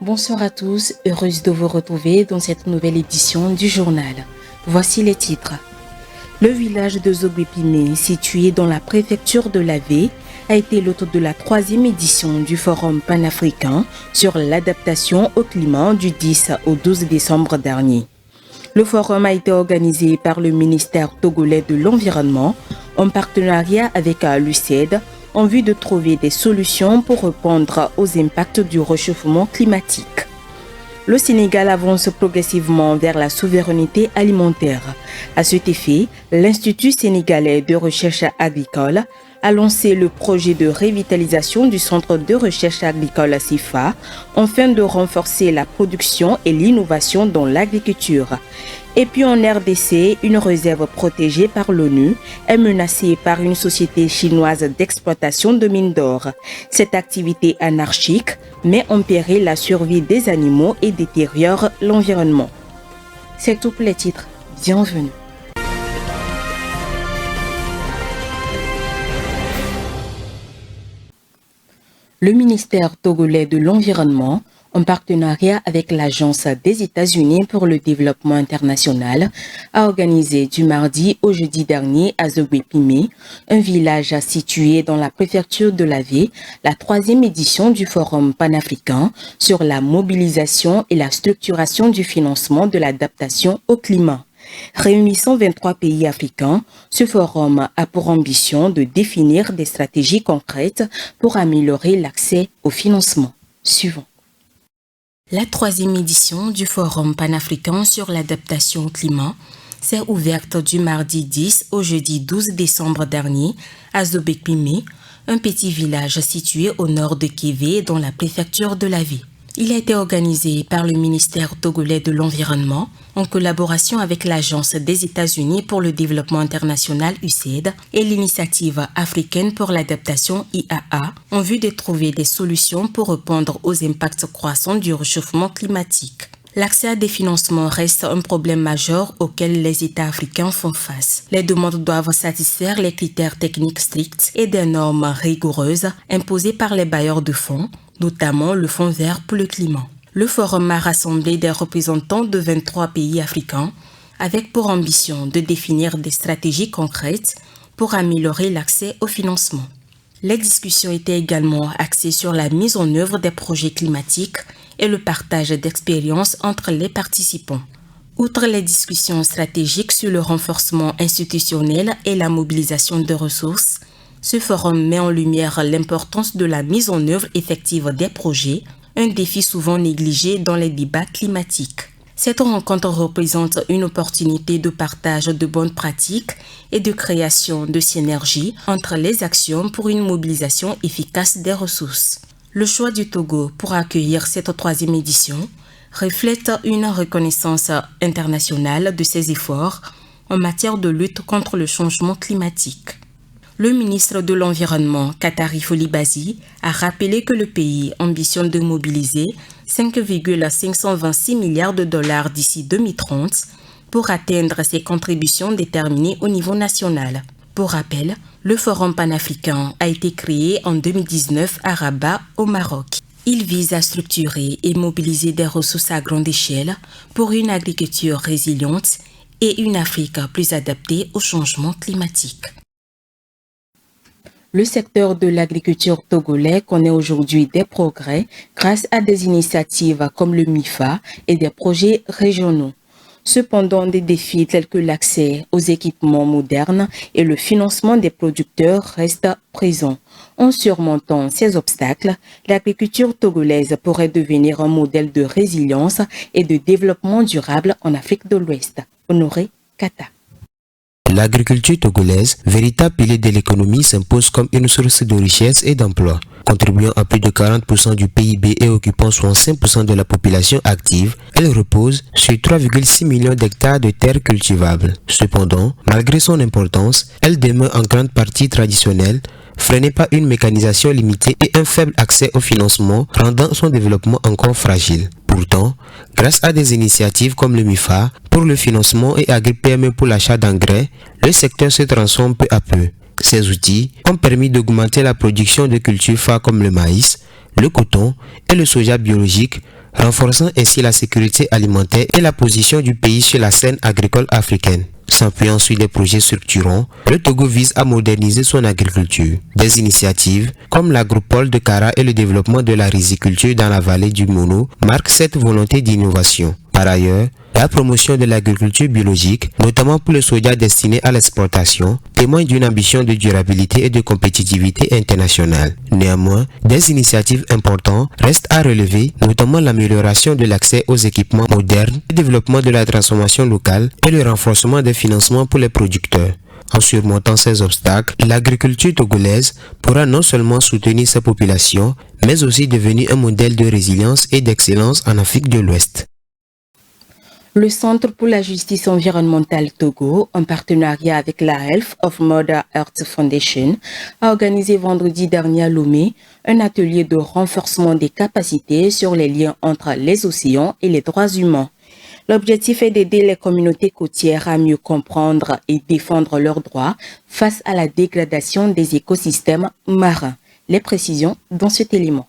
Bonsoir à tous, heureuse de vous retrouver dans cette nouvelle édition du journal. Voici les titres. Le village de Zogwepime, situé dans la préfecture de l'Avé, a été l'hôte de la 3e édition du Forum panafricain sur l'adaptation au climat du 10 au 12 décembre dernier. Le forum a été organisé par le ministère togolais de l'Environnement en partenariat avec l'UCED en vue de trouver des solutions pour répondre aux impacts du réchauffement climatique. Le Sénégal avance progressivement vers la souveraineté alimentaire. À cet effet, l'Institut sénégalais de recherche agricole a lancé le projet de revitalisation du Centre de recherche agricole CIFA afin de renforcer la production et l'innovation dans l'agriculture. Et puis en RDC, une réserve protégée par l'ONU est menacée par une société chinoise d'exploitation de mines d'or. Cette activité anarchique met en péril la survie des animaux et détériore l'environnement. C'est tout pour les titres. Bienvenue. Le ministère togolais de l'Environnement, en partenariat avec l'Agence des États-Unis pour le développement international, a organisé du mardi au jeudi dernier à Zogwepime, un village situé dans la préfecture de l'Avé, la 3e édition du Forum panafricain sur la mobilisation et la structuration du financement de l'adaptation au climat. Réunissant 23 pays africains, ce forum a pour ambition de définir des stratégies concrètes pour améliorer l'accès au financement. Suivant. La 3e édition du Forum panafricain sur l'adaptation au climat s'est ouverte du mardi 10 au jeudi 12 décembre dernier à Zogwepime, un petit village situé au nord de Kévé dans la préfecture de l'Avé. Il a été organisé par le ministère togolais de l'Environnement en collaboration avec l'Agence des États-Unis pour le développement international UCED et l'Initiative africaine pour l'adaptation IAA en vue de trouver des solutions pour répondre aux impacts croissants du réchauffement climatique. L'accès à des financements reste un problème majeur auquel les États africains font face. Les demandes doivent satisfaire les critères techniques stricts et des normes rigoureuses imposées par les bailleurs de fonds, notamment le Fonds vert pour le climat. Le forum a rassemblé des représentants de 23 pays africains avec pour ambition de définir des stratégies concrètes pour améliorer l'accès au financement. Les discussions étaient également axées sur la mise en œuvre des projets climatiques et le partage d'expériences entre les participants. Outre les discussions stratégiques sur le renforcement institutionnel et la mobilisation de ressources, ce forum met en lumière l'importance de la mise en œuvre effective des projets, un défi souvent négligé dans les débats climatiques. Cette rencontre représente une opportunité de partage de bonnes pratiques et de création de synergies entre les actions pour une mobilisation efficace des ressources. Le choix du Togo pour accueillir cette 3e édition reflète une reconnaissance internationale de ses efforts en matière de lutte contre le changement climatique. Le ministre de l'Environnement, Katari Folibasi, a rappelé que le pays ambitionne de mobiliser 5,526 milliards de dollars d'ici 2030 pour atteindre ses contributions déterminées au niveau national. Pour rappel, le Forum panafricain a été créé en 2019 à Rabat, au Maroc. Il vise à structurer et mobiliser des ressources à grande échelle pour une agriculture résiliente et une Afrique plus adaptée au changement climatique. Le secteur de l'agriculture togolais connaît aujourd'hui des progrès grâce à des initiatives comme le MIFA et des projets régionaux. Cependant, des défis tels que l'accès aux équipements modernes et le financement des producteurs restent présents. En surmontant ces obstacles, l'agriculture togolaise pourrait devenir un modèle de résilience et de développement durable en Afrique de l'Ouest. Honoré Kata. L'agriculture togolaise, véritable pilier de l'économie, s'impose comme une source de richesse et d'emploi. Contribuant à plus de 40% du PIB et occupant 65% de la population active, elle repose sur 3,6 millions d'hectares de terres cultivables. Cependant, malgré son importance, elle demeure en grande partie traditionnelle, freinée par une mécanisation limitée et un faible accès au financement, rendant son développement encore fragile. Pourtant, grâce à des initiatives comme le MIFA pour le financement et AgriPME pour l'achat d'engrais, le secteur se transforme peu à peu. Ces outils ont permis d'augmenter la production de cultures phares comme le maïs, le coton et le soja biologique, renforçant ainsi la sécurité alimentaire et la position du pays sur la scène agricole africaine. S'appuyant sur des projets structurants, le Togo vise à moderniser son agriculture. Des initiatives comme l'agropole de Kara et le développement de la riziculture dans la vallée du Mono marquent cette volonté d'innovation. Par ailleurs, la promotion de l'agriculture biologique, notamment pour le soja destiné à l'exportation, témoigne d'une ambition de durabilité et de compétitivité internationale. Néanmoins, des initiatives importantes restent à relever, notamment l'amélioration de l'accès aux équipements modernes, le développement de la transformation locale et le renforcement des financements pour les producteurs. En surmontant ces obstacles, l'agriculture togolaise pourra non seulement soutenir sa population, mais aussi devenir un modèle de résilience et d'excellence en Afrique de l'Ouest. Le Centre pour la justice environnementale Togo, en partenariat avec la Health of Mother Earth Foundation, a organisé vendredi dernier à Lomé un atelier de renforcement des capacités sur les liens entre les océans et les droits humains. L'objectif est d'aider les communautés côtières à mieux comprendre et défendre leurs droits face à la dégradation des écosystèmes marins. Les précisions dans cet élément.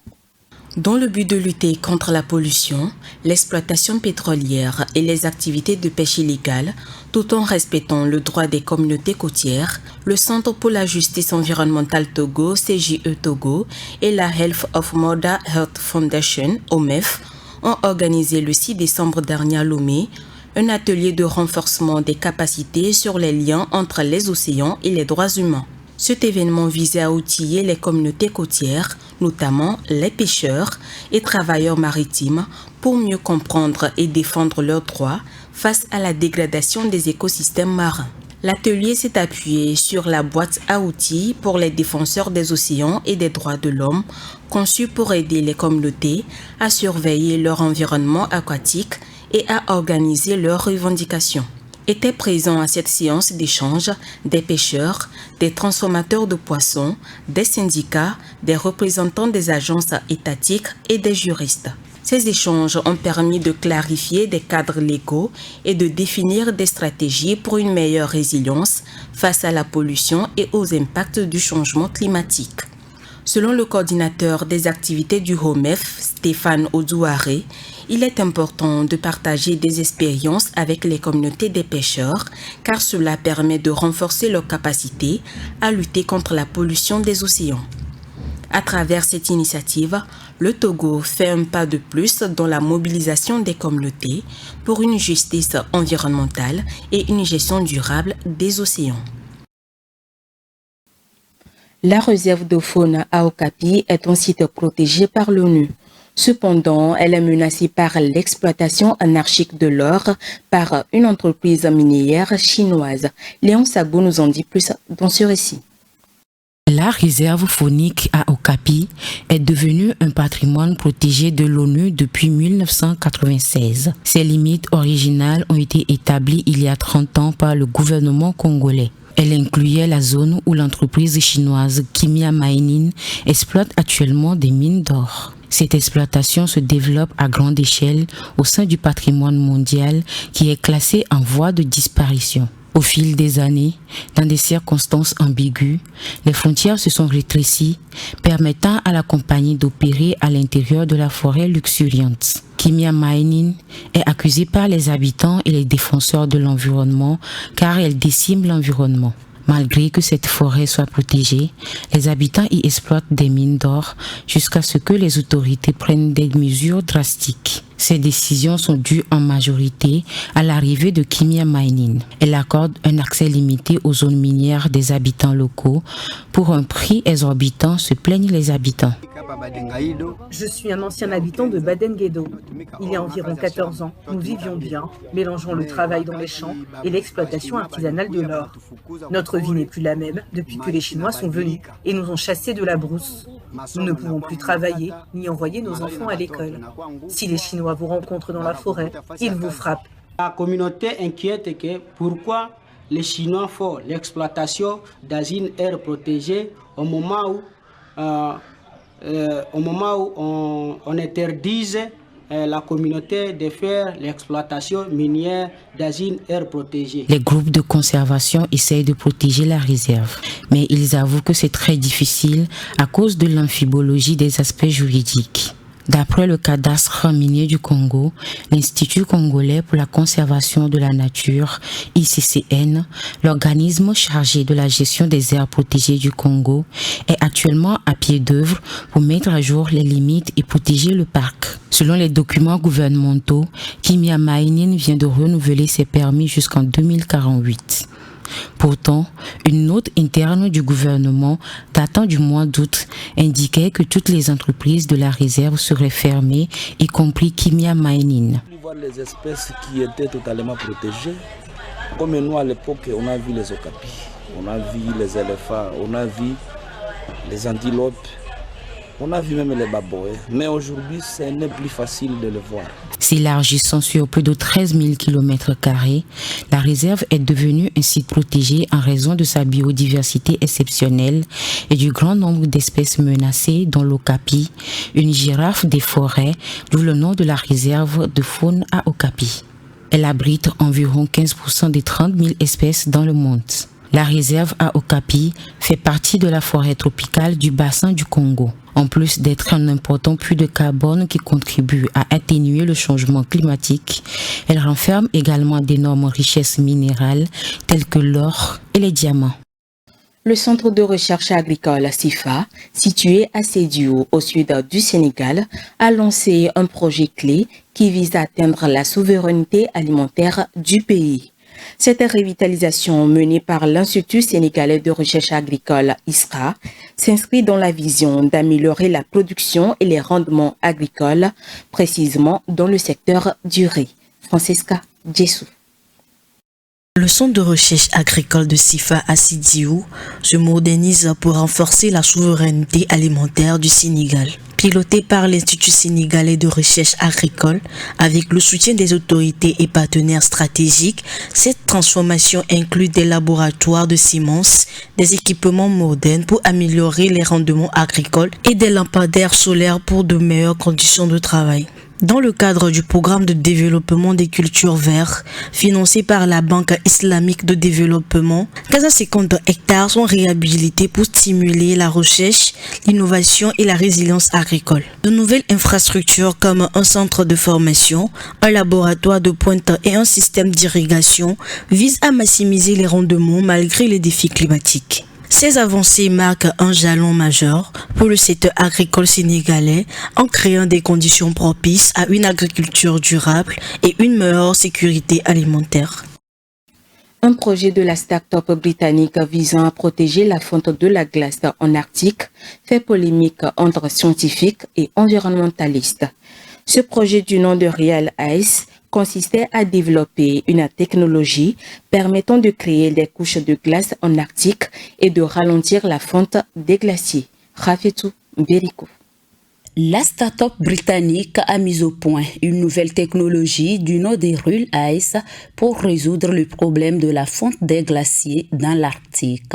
Dans le but de lutter contre la pollution, l'exploitation pétrolière et les activités de pêche illégale, tout en respectant le droit des communautés côtières, le Centre pour la justice environnementale Togo, CJE Togo, et la Health of Mother Earth Foundation, OMEF, ont organisé le 6 décembre dernier à Lomé un atelier de renforcement des capacités sur les liens entre les océans et les droits humains. Cet événement visait à outiller les communautés côtières, notamment les pêcheurs et travailleurs maritimes, pour mieux comprendre et défendre leurs droits face à la dégradation des écosystèmes marins. L'atelier s'est appuyé sur la boîte à outils pour les défenseurs des océans et des droits de l'homme, conçue pour aider les communautés à surveiller leur environnement aquatique et à organiser leurs revendications. Étaient présents à cette séance d'échange des pêcheurs, des transformateurs de poissons, des syndicats, des représentants des agences étatiques et des juristes. Ces échanges ont permis de clarifier des cadres légaux et de définir des stratégies pour une meilleure résilience face à la pollution et aux impacts du changement climatique. Selon le coordinateur des activités du HOMEF, Stéphane Odouaré, il est important de partager des expériences avec les communautés des pêcheurs car cela permet de renforcer leur capacité à lutter contre la pollution des océans. À travers cette initiative, le Togo fait un pas de plus dans la mobilisation des communautés pour une justice environnementale et une gestion durable des océans. La réserve de faune à Okapi est un site protégé par l'ONU. Cependant, elle est menacée par l'exploitation anarchique de l'or par une entreprise minière chinoise. Léon Sabo nous en dit plus dans ce récit. La réserve faunique à Okapi est devenue un patrimoine protégé de l'ONU depuis 1996. Ses limites originales ont été établies il y a 30 ans par le gouvernement congolais. Elle incluait la zone où l'entreprise chinoise Kimia Mining exploite actuellement des mines d'or. Cette exploitation se développe à grande échelle au sein du patrimoine mondial qui est classé en voie de disparition. Au fil des années, dans des circonstances ambiguës, les frontières se sont rétrécies, permettant à la compagnie d'opérer à l'intérieur de la forêt luxuriante. Kimia Mining est accusée par les habitants et les défenseurs de l'environnement car elle décime l'environnement. Malgré que cette forêt soit protégée, les habitants y exploitent des mines d'or jusqu'à ce que les autorités prennent des mesures drastiques. Ces décisions sont dues en majorité à l'arrivée de Kimia Mining. Elle accorde un accès limité aux zones minières des habitants locaux. Pour un prix exorbitant, se plaignent les habitants. Je suis un ancien habitant de Baden-Guedo. Il y a environ 14 ans, nous vivions bien, mélangeant le travail dans les champs et l'exploitation artisanale de l'or. Notre vie n'est plus la même depuis que les Chinois sont venus et nous ont chassés de la brousse. Nous ne pouvons plus travailler ni envoyer nos enfants à l'école. Si les Chinois vous rencontrent dans la forêt, ils vous frappent. La communauté inquiète que pourquoi les Chinois font l'exploitation dans une aire protégée au moment où on interdise la communauté de faire l'exploitation minière dans une aire protégée. Les groupes de conservation essayent de protéger la réserve, mais ils avouent que c'est très difficile à cause de l'amphibologie des aspects juridiques. D'après le cadastre minier du Congo, l'Institut congolais pour la conservation de la nature, ICCN, l'organisme chargé de la gestion des aires protégées du Congo, est actuellement à pied d'œuvre pour mettre à jour les limites et protéger le parc. Selon les documents gouvernementaux, Kimia Mining vient de renouveler ses permis jusqu'en 2048. Pourtant, une note interne du gouvernement datant du mois d'août indiquait que toutes les entreprises de la réserve seraient fermées, y compris Kimia Mining. Les espèces qui étaient totalement protégées, comme nous à l'époque, on a vu les okapis, on a vu les éléphants, on a vu les antilopes, on a vu même les babouins, mais aujourd'hui, ce n'est plus facile de le voir. S'élargissant sur plus de 13 000 km², la réserve est devenue un site protégé en raison de sa biodiversité exceptionnelle et du grand nombre d'espèces menacées, dont l'okapi, une girafe des forêts, d'où le nom de la réserve de faune à Okapi. Elle abrite environ 15% des 30 000 espèces dans le monde. La réserve à Okapi fait partie de la forêt tropicale du bassin du Congo. En plus d'être un important puits de carbone qui contribue à atténuer le changement climatique, elle renferme également d'énormes richesses minérales telles que l'or et les diamants. Le centre de recherche agricole CIFA, situé à Sédhiou, au sud du Sénégal, a lancé un projet clé qui vise à atteindre la souveraineté alimentaire du pays. Cette revitalisation menée par l'Institut sénégalais de recherche agricole ISRA s'inscrit dans la vision d'améliorer la production et les rendements agricoles, précisément dans le secteur du riz. Francesca Djessou. Le centre de recherche agricole de CIFA à Sédhiou se modernise pour renforcer la souveraineté alimentaire du Sénégal. Piloté par l'Institut sénégalais de recherche agricole, avec le soutien des autorités et partenaires stratégiques, cette transformation inclut des laboratoires de semences, des équipements modernes pour améliorer les rendements agricoles et des lampadaires solaires pour de meilleures conditions de travail. Dans le cadre du programme de développement des cultures vertes, financé par la Banque islamique de développement, 450 hectares sont réhabilités pour stimuler la recherche, l'innovation et la résilience agricole. De nouvelles infrastructures comme un centre de formation, un laboratoire de pointe et un système d'irrigation visent à maximiser les rendements malgré les défis climatiques. Ces avancées marquent un jalon majeur pour le secteur agricole sénégalais en créant des conditions propices à une agriculture durable et une meilleure sécurité alimentaire. Un projet de la start-up britannique visant à protéger la fonte de la glace en Arctique fait polémique entre scientifiques et environnementalistes. Ce projet du nom de Real Ice consistait à développer une technologie permettant de créer des couches de glace en Arctique et de ralentir la fonte des glaciers. Rafetou Beriko. La start-up britannique a mis au point une nouvelle technologie du nom de Real Ice pour résoudre le problème de la fonte des glaciers dans l'Arctique.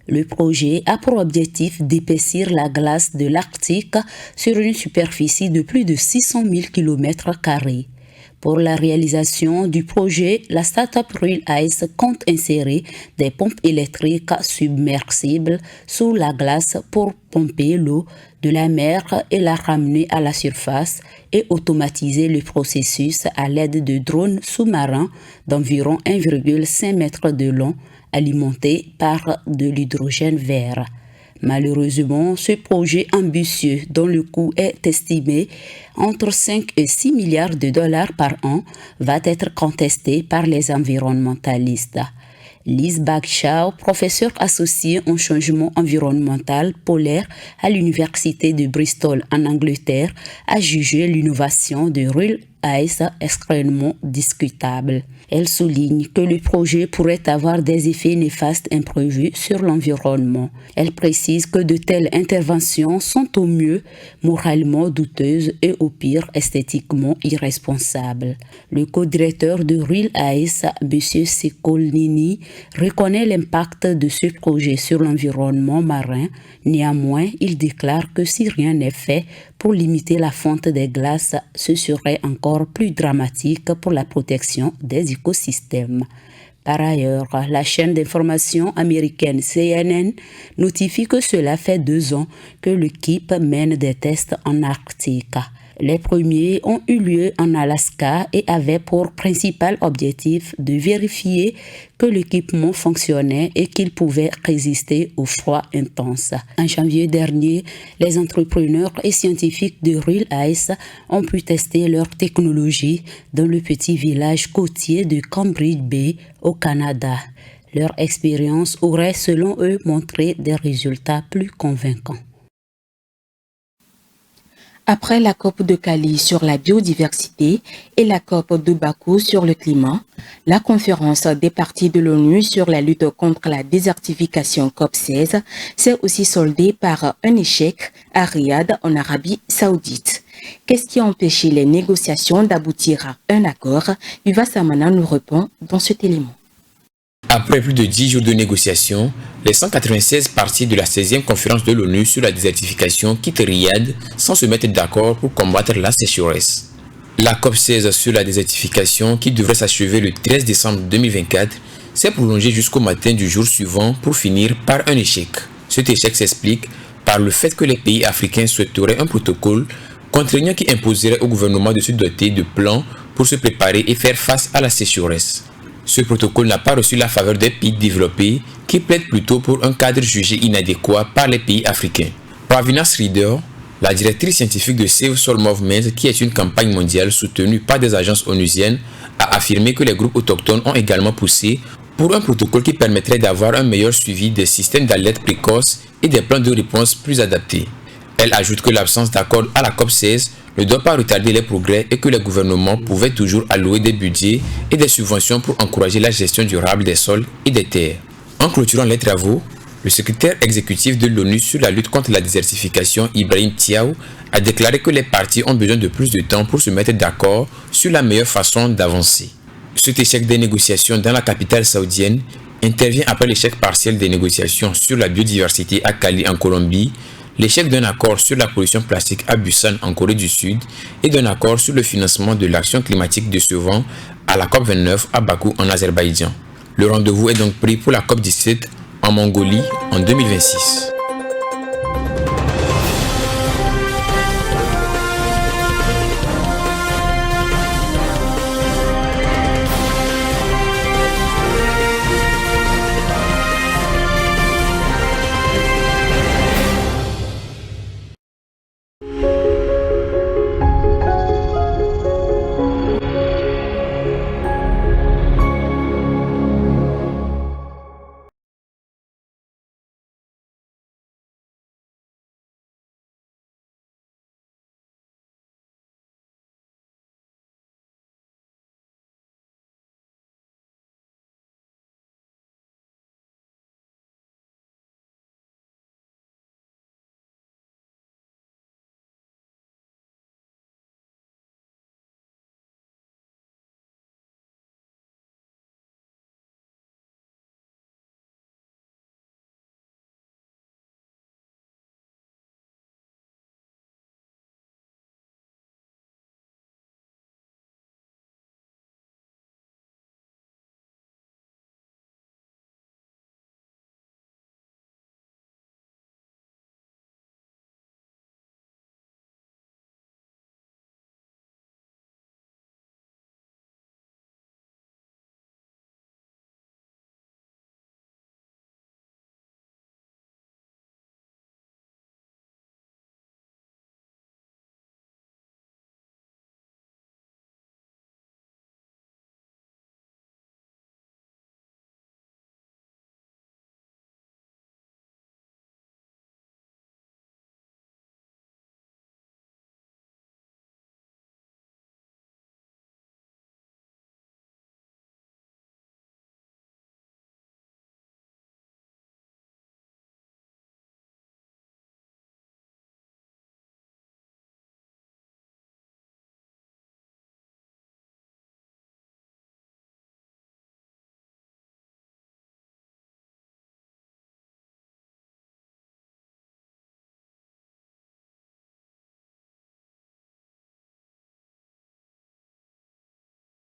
Le projet a pour objectif d'épaissir la glace de l'Arctique sur une superficie de plus de 600 000 km². Pour la réalisation du projet, la start-up Real Ice compte insérer des pompes électriques submersibles sous la glace pour pomper l'eau de la mer et la ramener à la surface et automatiser le processus à l'aide de drones sous-marins d'environ 1,5 m de long alimentés par de l'hydrogène vert. Malheureusement, ce projet ambitieux, dont le coût est estimé entre 5 et 6 milliards de dollars par an, va être contesté par les environnementalistes. Liz Bagshaw, professeure associée en changement environnemental polaire à l'université de Bristol en Angleterre, a jugé l'innovation de Real Ice extrêmement discutable. Elle souligne que le projet pourrait avoir des effets néfastes imprévus sur l'environnement. Elle précise que de telles interventions sont au mieux moralement douteuses et au pire esthétiquement irresponsables. Le co-directeur de Real Ice, M. Sekolnini, reconnaît l'impact de ce projet sur l'environnement marin. Néanmoins, il déclare que si rien n'est fait pour limiter la fonte des glaces, ce serait encore plus dramatique pour la protection des écosystèmes. Par ailleurs, la chaîne d'information américaine CNN notifie que cela fait 2 ans que l'équipe mène des tests en Arctique. Les premiers ont eu lieu en Alaska et avaient pour principal objectif de vérifier que l'équipement fonctionnait et qu'il pouvait résister au froid intense. En janvier dernier, les entrepreneurs et scientifiques de Rule Ice ont pu tester leur technologie dans le petit village côtier de Cambridge Bay au Canada. Leur expérience aurait, selon eux, montré des résultats plus convaincants. Après la COP de Cali sur la biodiversité et la COP de Bakou sur le climat, la conférence des parties de l'ONU sur la lutte contre la désertification COP16 s'est aussi soldée par un échec à Riyad en Arabie Saoudite. Qu'est-ce qui a empêché les négociations d'aboutir à un accord? Yuva Samana nous répond dans cet élément. Après plus de 10 jours de négociations, les 196 parties de la 16e conférence de l'ONU sur la désertification quittent Riyad sans se mettre d'accord pour combattre la sécheresse. La COP16 sur la désertification, qui devrait s'achever le 13 décembre 2024, s'est prolongée jusqu'au matin du jour suivant pour finir par un échec. Cet échec s'explique par le fait que les pays africains souhaiteraient un protocole contraignant qui imposerait au gouvernement de se doter de plans pour se préparer et faire face à la sécheresse. Ce protocole n'a pas reçu la faveur des pays développés qui plaident plutôt pour un cadre jugé inadéquat par les pays africains. Pravina Sridhar, la directrice scientifique de Save Soil Movement, qui est une campagne mondiale soutenue par des agences onusiennes, a affirmé que les groupes autochtones ont également poussé pour un protocole qui permettrait d'avoir un meilleur suivi des systèmes d'alerte précoce et des plans de réponse plus adaptés. Elle ajoute que l'absence d'accord à la COP16 ne doit pas retarder les progrès et que les gouvernements pouvaient toujours allouer des budgets et des subventions pour encourager la gestion durable des sols et des terres. En clôturant les travaux, le secrétaire exécutif de l'ONU sur la lutte contre la désertification, Ibrahim Thiaw, a déclaré que les parties ont besoin de plus de temps pour se mettre d'accord sur la meilleure façon d'avancer. Cet échec des négociations dans la capitale saoudienne intervient après l'échec partiel des négociations sur la biodiversité à Cali en Colombie, l'échec d'un accord sur la pollution plastique à Busan en Corée du Sud et d'un accord sur le financement de l'action climatique décevant à la COP29 à Bakou en Azerbaïdjan. Le rendez-vous est donc pris pour la COP17 en Mongolie en 2026.